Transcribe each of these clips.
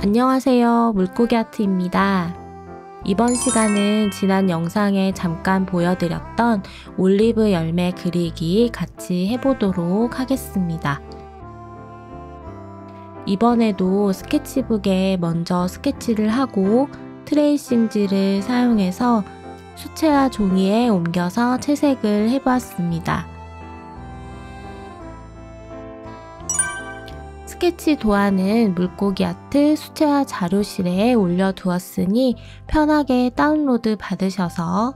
안녕하세요. 물고기 아트입니다. 이번 시간은 지난 영상에 잠깐 보여드렸던 올리브 열매 그리기 같이 해보도록 하겠습니다. 이번에도 스케치북에 먼저 스케치를 하고 트레이싱지를 사용해서 수채화 종이에 옮겨서 채색을 해보았습니다. 스케치 도안은 물고기 아트 수채화 자료실에 올려두었으니 편하게 다운로드 받으셔서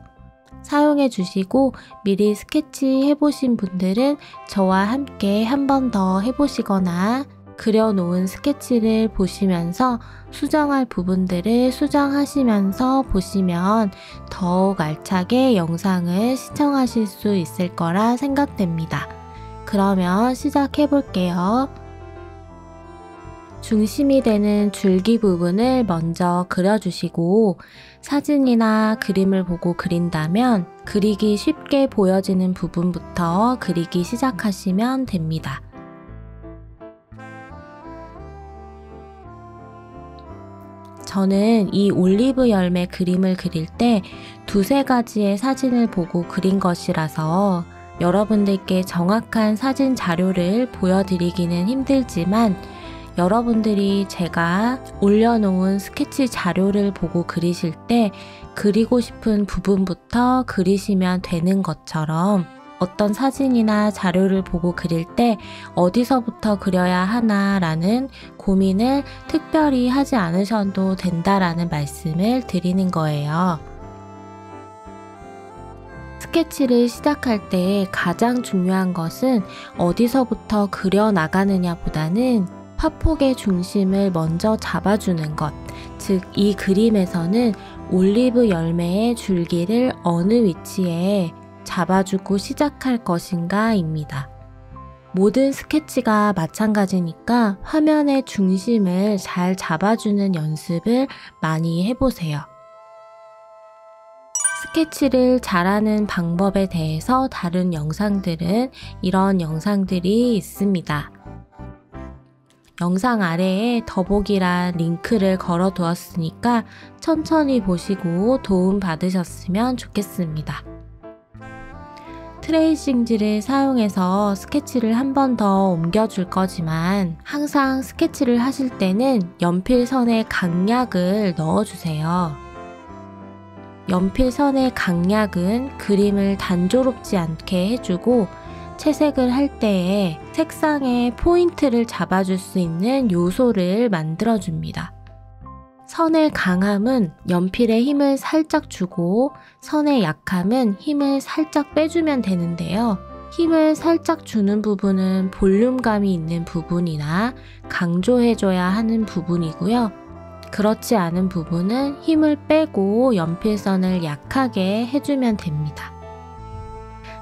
사용해 주시고 미리 스케치 해보신 분들은 저와 함께 한 번 더 해보시거나 그려놓은 스케치를 보시면서 수정할 부분들을 수정하시면서 보시면 더욱 알차게 영상을 시청하실 수 있을 거라 생각됩니다. 그러면 시작해 볼게요. 중심이 되는 줄기 부분을 먼저 그려주시고 사진이나 그림을 보고 그린다면 그리기 쉽게 보여지는 부분부터 그리기 시작하시면 됩니다. 저는 이 올리브 열매 그림을 그릴 때 두세 가지의 사진을 보고 그린 것이라서 여러분들께 정확한 사진 자료를 보여드리기는 힘들지만 여러분들이 제가 올려놓은 스케치 자료를 보고 그리실 때 그리고 싶은 부분부터 그리시면 되는 것처럼 어떤 사진이나 자료를 보고 그릴 때 어디서부터 그려야 하나 라는 고민을 특별히 하지 않으셔도 된다라는 말씀을 드리는 거예요. 스케치를 시작할 때 가장 중요한 것은 어디서부터 그려 나가느냐 보다는 화폭의 중심을 먼저 잡아주는 것, 즉 이 그림에서는 올리브 열매의 줄기를 어느 위치에 잡아주고 시작할 것인가 입니다. 모든 스케치가 마찬가지니까 화면의 중심을 잘 잡아주는 연습을 많이 해보세요. 스케치를 잘하는 방법에 대해서 다룬 영상들은 이런 영상들이 있습니다. 영상 아래에 더보기란 링크를 걸어 두었으니까 천천히 보시고 도움 받으셨으면 좋겠습니다. 트레이싱지를 사용해서 스케치를 한 번 더 옮겨줄 거지만 항상 스케치를 하실 때는 연필선에 강약을 넣어주세요. 연필선의 강약은 그림을 단조롭지 않게 해주고 채색을 할 때에 색상의 포인트를 잡아줄 수 있는 요소를 만들어줍니다. 선의 강함은 연필에 힘을 살짝 주고 선의 약함은 힘을 살짝 빼주면 되는데요. 힘을 살짝 주는 부분은 볼륨감이 있는 부분이나 강조해줘야 하는 부분이고요. 그렇지 않은 부분은 힘을 빼고 연필선을 약하게 해주면 됩니다.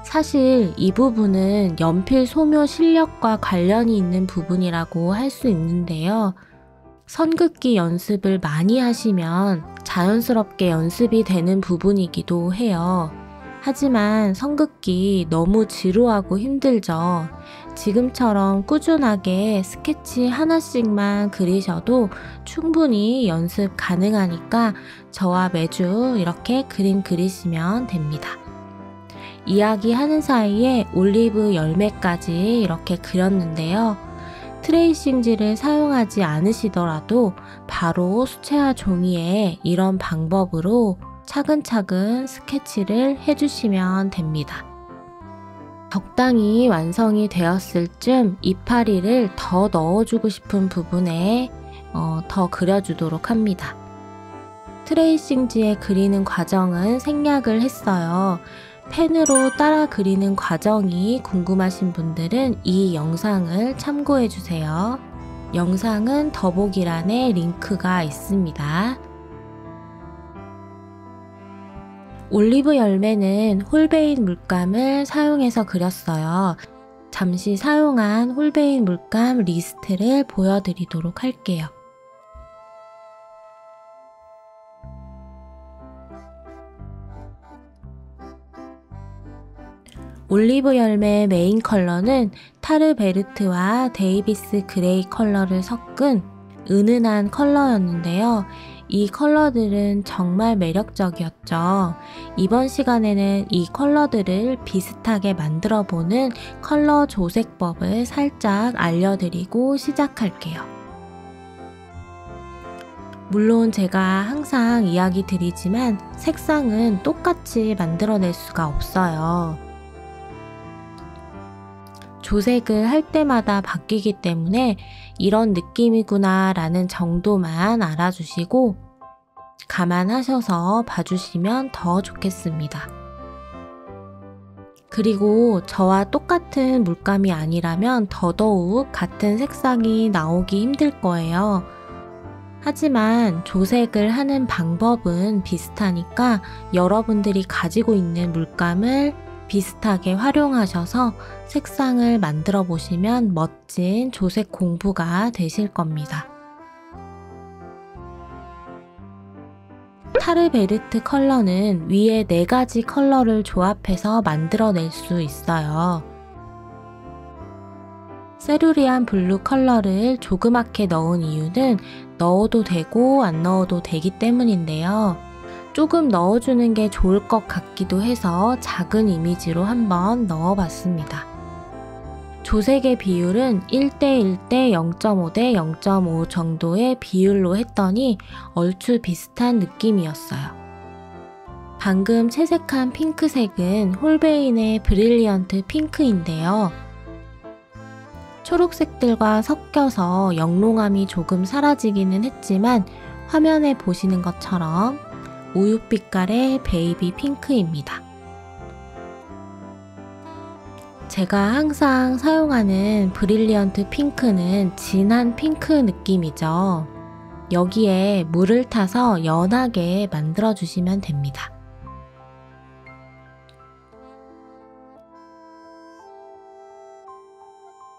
사실 이 부분은 연필 소묘 실력과 관련이 있는 부분이라고 할 수 있는데요. 선긋기 연습을 많이 하시면 자연스럽게 연습이 되는 부분이기도 해요. 하지만 선긋기 너무 지루하고 힘들죠. 지금처럼 꾸준하게 스케치 하나씩만 그리셔도 충분히 연습 가능하니까 저와 매주 이렇게 그림 그리시면 됩니다. 이야기하는 사이에 올리브 열매까지 이렇게 그렸는데요. 트레이싱지를 사용하지 않으시더라도 바로 수채화 종이에 이런 방법으로 차근차근 스케치를 해주시면 됩니다. 적당히 완성이 되었을 쯤 이파리를 더 넣어주고 싶은 부분에 더 그려주도록 합니다. 트레이싱지에 그리는 과정은 생략을 했어요. 펜으로 따라 그리는 과정이 궁금하신 분들은 이 영상을 참고해 주세요. 영상은 더보기란에 링크가 있습니다. 올리브 열매는 홀베인 물감을 사용해서 그렸어요. 잠시 사용한 홀베인 물감 리스트를 보여드리도록 할게요. 올리브 열매의 메인 컬러는 타르베르트와 데이비스 그레이 컬러를 섞은 은은한 컬러였는데요. 이 컬러들은 정말 매력적이었죠. 이번 시간에는 이 컬러들을 비슷하게 만들어보는 컬러 조색법을 살짝 알려드리고 시작할게요. 물론 제가 항상 이야기 드리지만 색상은 똑같이 만들어낼 수가 없어요. 조색을 할 때마다 바뀌기 때문에 이런 느낌이구나 라는 정도만 알아주시고 감안하셔서 봐주시면 더 좋겠습니다. 그리고 저와 똑같은 물감이 아니라면 더더욱 같은 색상이 나오기 힘들 거예요. 하지만 조색을 하는 방법은 비슷하니까 여러분들이 가지고 있는 물감을 비슷하게 활용하셔서 색상을 만들어 보시면 멋진 조색 공부가 되실 겁니다. 타르베르트 컬러는 위에 4가지 컬러를 조합해서 만들어낼 수 있어요. 세루리안 블루 컬러를 조그맣게 넣은 이유는 넣어도 되고 안 넣어도 되기 때문인데요. 조금 넣어주는 게 좋을 것 같기도 해서 작은 이미지로 한번 넣어봤습니다. 조색의 비율은 1:1:0.5 대 0.5 정도의 비율로 했더니 얼추 비슷한 느낌이었어요. 방금 채색한 핑크색은 홀베인의 브릴리언트 핑크인데요. 초록색들과 섞여서 영롱함이 조금 사라지기는 했지만 화면에 보시는 것처럼 우유빛깔의 베이비 핑크입니다. 제가 항상 사용하는 브릴리언트 핑크는 진한 핑크 느낌이죠. 여기에 물을 타서 연하게 만들어주시면 됩니다.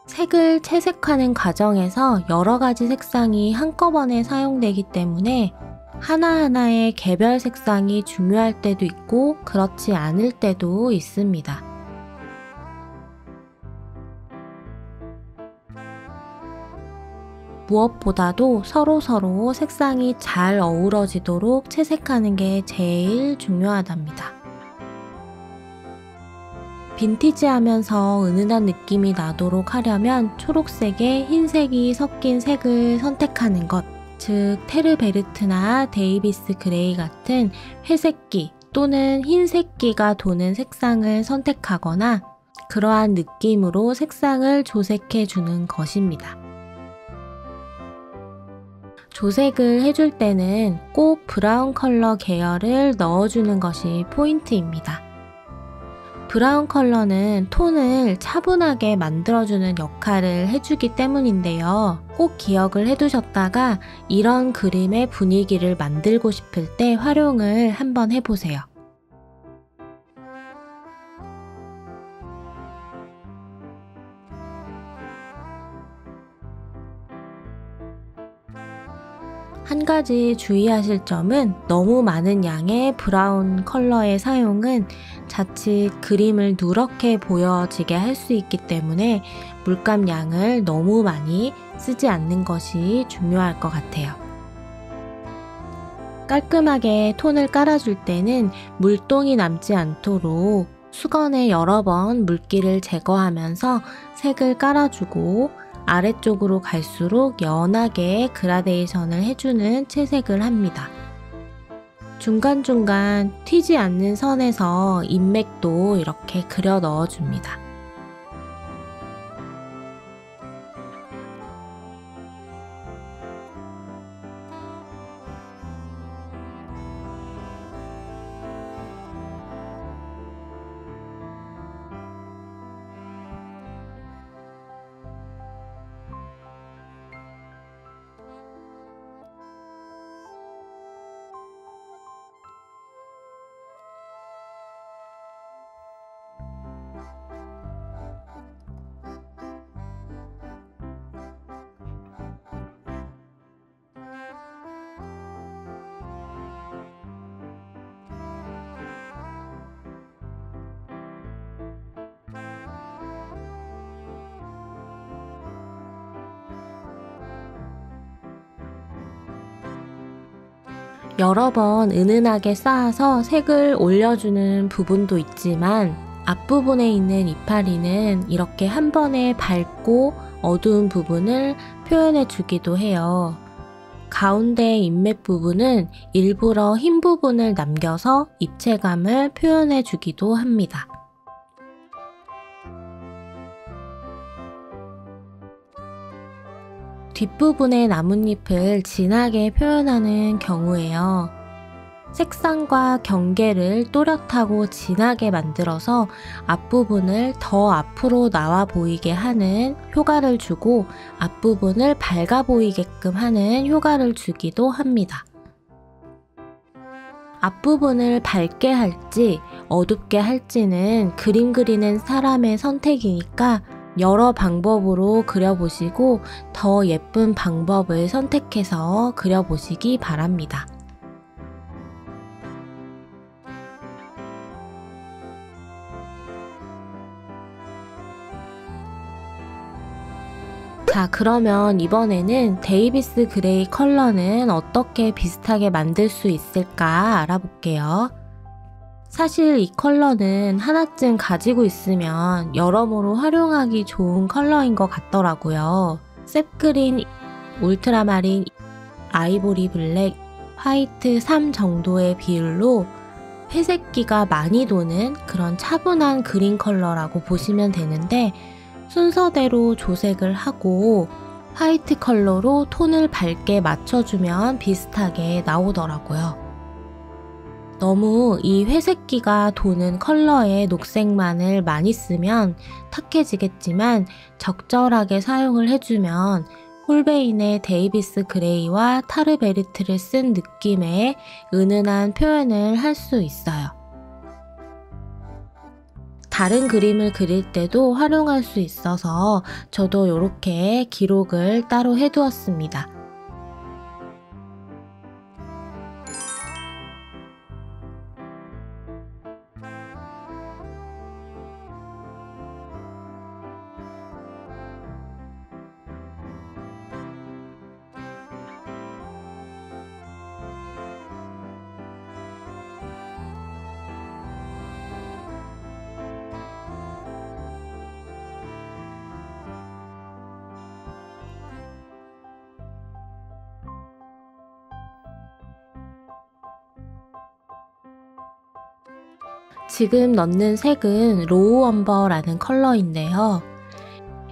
색을 채색하는 과정에서 여러 가지 색상이 한꺼번에 사용되기 때문에 하나하나의 개별 색상이 중요할 때도 있고 그렇지 않을 때도 있습니다. 무엇보다도 서로서로 색상이 잘 어우러지도록 채색하는 게 제일 중요하답니다. 빈티지하면서 은은한 느낌이 나도록 하려면 초록색에 흰색이 섞인 색을 선택하는 것, 즉 테르베르트나 데이비스 그레이 같은 회색기 또는 흰색기가 도는 색상을 선택하거나 그러한 느낌으로 색상을 조색해 주는 것입니다. 조색을 해줄 때는 꼭 브라운 컬러 계열을 넣어주는 것이 포인트입니다. 브라운 컬러는 톤을 차분하게 만들어주는 역할을 해주기 때문인데요. 꼭 기억을 해두셨다가 이런 그림의 분위기를 만들고 싶을 때 활용을 한번 해보세요. 한 가지 주의하실 점은 너무 많은 양의 브라운 컬러의 사용은 자칫 그림을 누렇게 보여지게 할 수 있기 때문에 물감 양을 너무 많이 쓰지 않는 것이 중요할 것 같아요. 깔끔하게 톤을 깔아줄 때는 물동이 남지 않도록 수건에 여러 번 물기를 제거하면서 색을 깔아주고 아래쪽으로 갈수록 연하게 그라데이션을 해주는 채색을 합니다. 중간중간 튀지 않는 선에서 인맥도 이렇게 그려 넣어줍니다. 여러 번 은은하게 쌓아서 색을 올려주는 부분도 있지만 앞부분에 있는 이파리는 이렇게 한 번에 밝고 어두운 부분을 표현해 주기도 해요. 가운데 인맥 부분은 일부러 흰 부분을 남겨서 입체감을 표현해 주기도 합니다. 뒷부분의 나뭇잎을 진하게 표현하는 경우에요. 색상과 경계를 또렷하고 진하게 만들어서 앞부분을 더 앞으로 나와 보이게 하는 효과를 주고 앞부분을 밝아 보이게끔 하는 효과를 주기도 합니다. 앞부분을 밝게 할지 어둡게 할지는 그림 그리는 사람의 선택이니까 여러 방법으로 그려보시고 더 예쁜 방법을 선택해서 그려보시기 바랍니다. 자, 그러면 이번에는 데이비스 그레이 컬러는 어떻게 비슷하게 만들 수 있을까 알아볼게요. 사실 이 컬러는 하나쯤 가지고 있으면 여러모로 활용하기 좋은 컬러인 것 같더라고요. 셉그린, 울트라마린, 아이보리 블랙, 화이트 3 정도의 비율로 회색기가 많이 도는 그런 차분한 그린 컬러라고 보시면 되는데 순서대로 조색을 하고 화이트 컬러로 톤을 밝게 맞춰주면 비슷하게 나오더라고요. 너무 이 회색기가 도는 컬러의 녹색만을 많이 쓰면 탁해지겠지만 적절하게 사용을 해주면 홀베인의 데이비스 그레이와 타르베르트를 쓴 느낌의 은은한 표현을 할 수 있어요. 다른 그림을 그릴 때도 활용할 수 있어서 저도 이렇게 기록을 따로 해두었습니다. 지금 넣는 색은 로우 엄버라는 컬러인데요.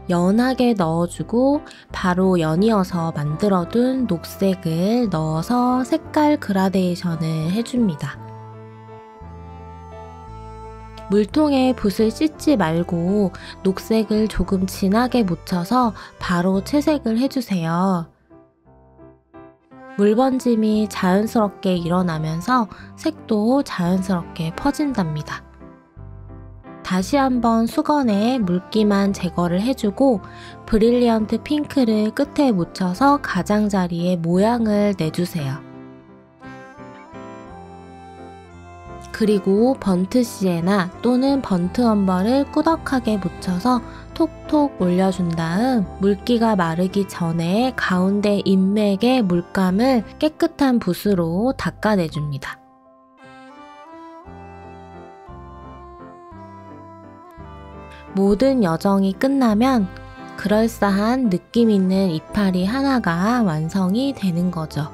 연하게 넣어주고 바로 연이어서 만들어둔 녹색을 넣어서 색깔 그라데이션을 해줍니다. 물통에 붓을 씻지 말고 녹색을 조금 진하게 묻혀서 바로 채색을 해주세요. 물 번짐이 자연스럽게 일어나면서 색도 자연스럽게 퍼진답니다. 다시 한번 수건에 물기만 제거를 해주고 브릴리언트 핑크를 끝에 묻혀서 가장자리에 모양을 내주세요. 그리고 번트 시에나 또는 번트 엄버를 꾸덕하게 묻혀서 톡톡 올려준 다음 물기가 마르기 전에 가운데 인맥의 물감을 깨끗한 붓으로 닦아내줍니다. 모든 여정이 끝나면 그럴싸한 느낌 있는 이파리 하나가 완성이 되는 거죠.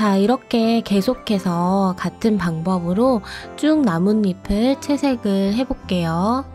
자, 이렇게 계속해서 같은 방법으로 쭉 나뭇잎을 채색을 해볼게요.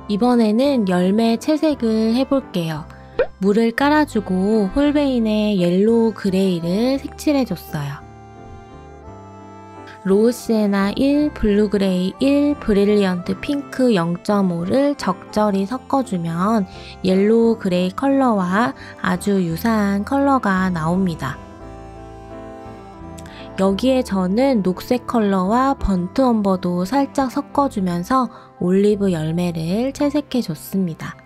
이번에는 열매 채색을 해볼게요. 물을 깔아주고 홀베인에 옐로우 그레이를 색칠해줬어요. 로우 시에나 1, 블루 그레이 1, 브릴리언트 핑크 0.5를 적절히 섞어주면 옐로우 그레이 컬러와 아주 유사한 컬러가 나옵니다. 여기에 저는 녹색 컬러와 번트 엄버도 살짝 섞어주면서 올리브 열매를 채색해 줬습니다.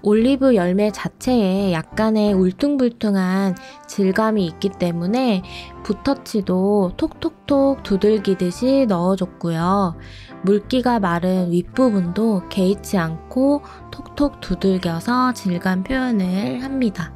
올리브 열매 자체에 약간의 울퉁불퉁한 질감이 있기 때문에 붓터치도 톡톡톡 두들기듯이 넣어줬고요. 물기가 마른 윗부분도 개의치 않고 톡톡 두들겨서 질감 표현을 합니다.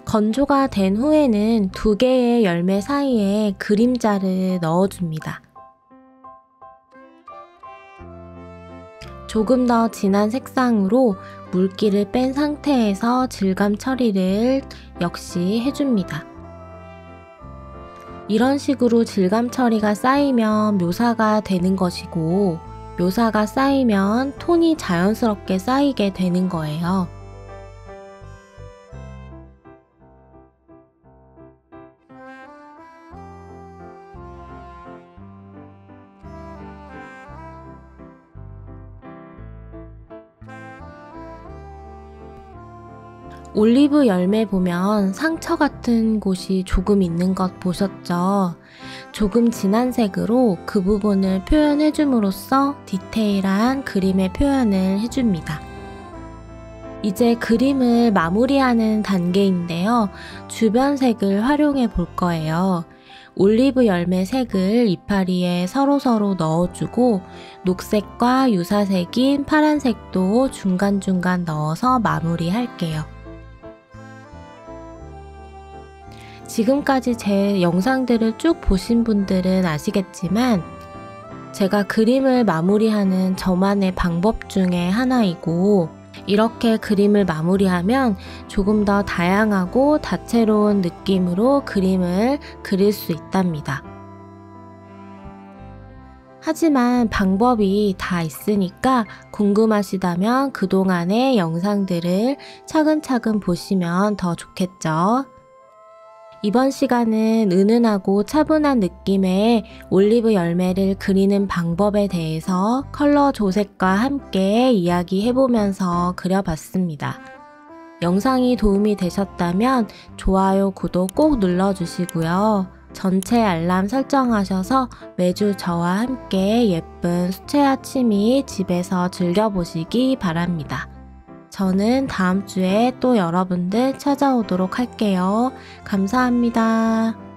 건조가 된 후에는 두 개의 열매 사이에 그림자를 넣어줍니다. 조금 더 진한 색상으로 물기를 뺀 상태에서 질감 처리를 역시 해줍니다. 이런 식으로 질감 처리가 쌓이면 묘사가 되는 것이고, 묘사가 쌓이면 톤이 자연스럽게 쌓이게 되는 거예요. 올리브 열매 보면 상처 같은 곳이 조금 있는 것 보셨죠? 조금 진한 색으로 그 부분을 표현해 줌으로써 디테일한 그림의 표현을 해줍니다. 이제 그림을 마무리하는 단계인데요. 주변 색을 활용해 볼 거예요. 올리브 열매 색을 이파리에 서로서로 넣어주고 녹색과 유사색인 파란색도 중간중간 넣어서 마무리할게요. 지금까지 제 영상들을 쭉 보신 분들은 아시겠지만 제가 그림을 마무리하는 저만의 방법 중에 하나이고, 이렇게 그림을 마무리하면 조금 더 다양하고 다채로운 느낌으로 그림을 그릴 수 있답니다. 하지만 방법이 다 있으니까 궁금하시다면 그동안의 영상들을 차근차근 보시면 더 좋겠죠. 이번 시간은 은은하고 차분한 느낌의 올리브 열매를 그리는 방법에 대해서 컬러 조색과 함께 이야기해보면서 그려봤습니다. 영상이 도움이 되셨다면 좋아요, 구독 꼭 눌러주시고요. 전체 알람 설정하셔서 매주 저와 함께 예쁜 수채 아침이 집에서 즐겨보시기 바랍니다. 저는 다음 주에 또 여러분들 찾아오도록 할게요. 감사합니다.